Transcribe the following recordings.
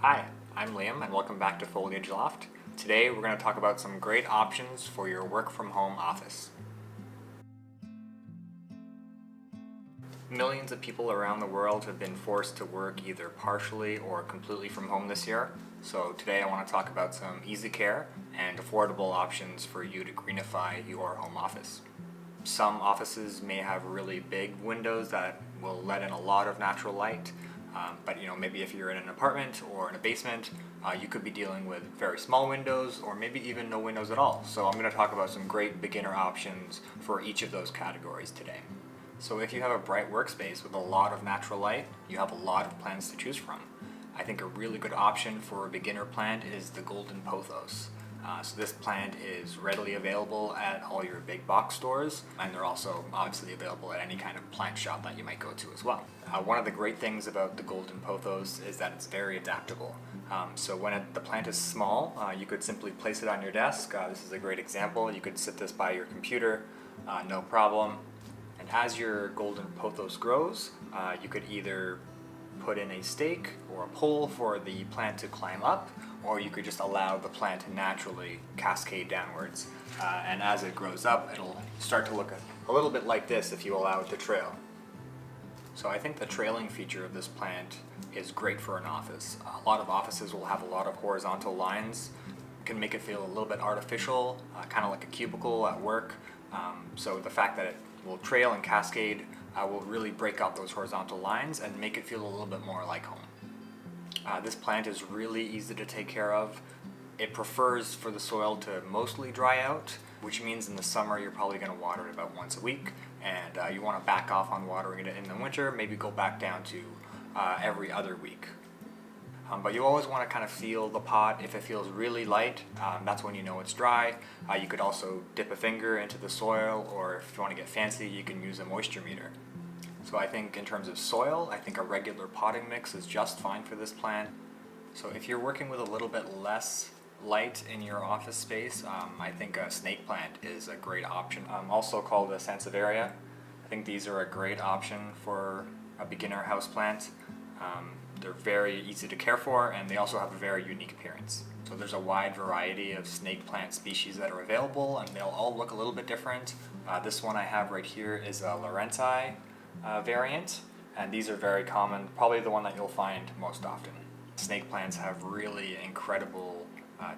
Hi, I'm Liam and welcome back to Foliage Loft. Today we're going to talk about some great options for your work from home office. Millions of people around the world have been forced to work either partially or completely from home this year. So today I want to talk about some easy care and affordable options for you to greenify your home office. Some offices may have really big windows that will let in a lot of natural light. But maybe if you're in an apartment or in a basement, you could be dealing with very small windows or maybe even no windows at all. So I'm going to talk about some great beginner options for each of those categories today. So if you have a bright workspace with a lot of natural light, you have a lot of plants to choose from. I think a really good option for a beginner plant is the golden pothos. So this plant is readily available at all your big box stores, and they're also obviously available at any kind of plant shop that you might go to as well. One of the great things about the golden pothos is that it's very adaptable. So when the plant is small, you could simply place it on your desk. This is a great example. You could sit this by your computer, no problem. And as your golden pothos grows, you could either put in a stake or a pole for the plant to climb up, or you could just allow the plant to naturally cascade downwards. And as it grows up, it'll start to look a little bit like this if you allow it to trail. So I think the trailing feature of this plant is great for an office. A lot of offices will have a lot of horizontal lines. It can make it feel a little bit artificial, kind of like a cubicle at work. So the fact that it will trail and cascade will really break up those horizontal lines and make it feel a little bit more like home. This plant is really easy to take care of. It prefers for the soil to mostly dry out, which means in the summer you're probably going to water it about once a week, and you want to back off on watering it in the winter, maybe go back down to every other week. But you always want to kind of feel the pot. If it feels really light, that's when you know it's dry. You could also dip a finger into the soil, or if you want to get fancy, you can use a moisture meter. So I think in terms of soil, I think a regular potting mix is just fine for this plant. So if you're working with a little bit less light in your office space, I think a snake plant is a great option. Also called a sansevieria. I think these are a great option for a beginner houseplant. They're very easy to care for, and they also have a very unique appearance. So there's a wide variety of snake plant species that are available, and they'll all look a little bit different. This one I have right here is a Laurenti variant, and these are very common, probably the one that you'll find most often. Snake plants have really incredible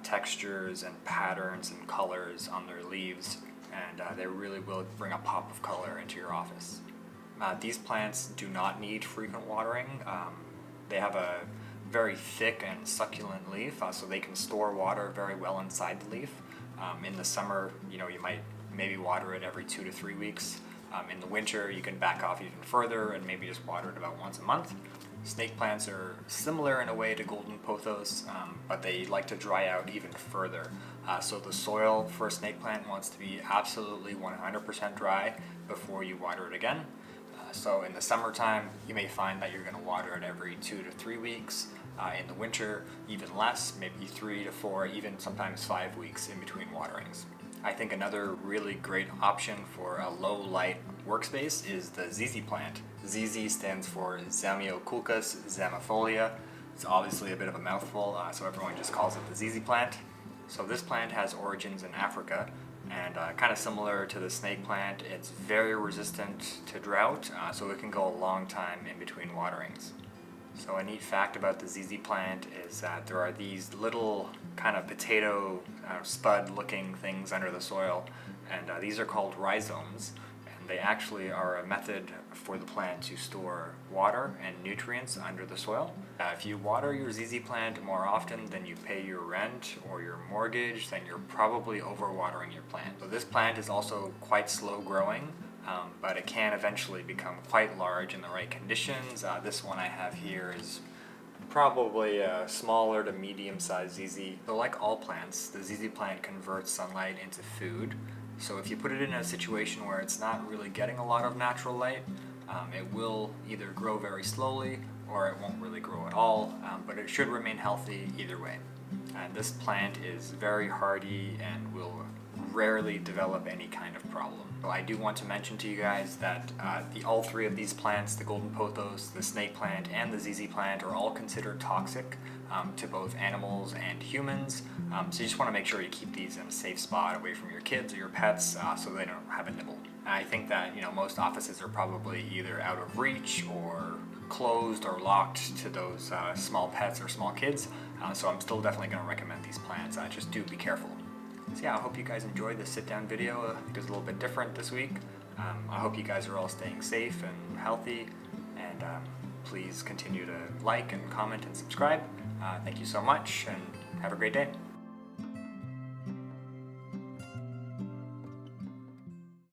textures and patterns and colors on their leaves, and they really will bring a pop of color into your office. These plants do not need frequent watering. They have a very thick and succulent leaf, so they can store water very well inside the leaf. In the summer, you might maybe water it every 2 to 3 weeks. In the winter, you can back off even further and maybe just water it about once a month. Snake plants are similar in a way to golden pothos, but they like to dry out even further. So the soil for a snake plant wants to be absolutely 100% dry before you water it again. So in the summertime, you may find that you're going to water it every 2 to 3 weeks. In the winter, even less, maybe 3 to 4, even sometimes 5 weeks in between waterings. I think another really great option for a low light workspace is the Zizi plant. Zizi stands for Zamioculcas zamifolia. It's obviously a bit of a mouthful, so everyone just calls it the Zizi plant. So this plant has origins in Africa, and kind of similar to the snake plant, it's very resistant to drought, so it can go a long time in between waterings. So a neat fact about the Zizi plant is that there are these little kind of potato spud looking things under the soil, and these are called rhizomes, and they actually are a method for the plant to store water and nutrients under the soil. If you water your Zizi plant more often than you pay your rent or your mortgage, then you're probably overwatering your plant. So this plant is also quite slow growing, but it can eventually become quite large in the right conditions. This one I have here is probably a smaller to medium-sized Zizi. So like all plants, the Zizi plant converts sunlight into food. So if you put it in a situation where it's not really getting a lot of natural light, it will either grow very slowly or it won't really grow at all, but it should remain healthy either way. And this plant is very hardy and will rarely develop any kind of problem. So I do want to mention to you guys that all three of these plants, the golden pothos, the snake plant, and the Zizi plant, are all considered toxic to both animals and humans. So you just want to make sure you keep these in a safe spot away from your kids or your pets so they don't have a nibble. And I think that most offices are probably either out of reach or closed or locked to those small pets or small kids. So I'm still definitely going to recommend these plants. Just do be careful. So yeah, I hope you guys enjoyed this sit-down video. It was a little bit different this week. I hope you guys are all staying safe and healthy, and please continue to like and comment and subscribe. Thank you so much, and have a great day.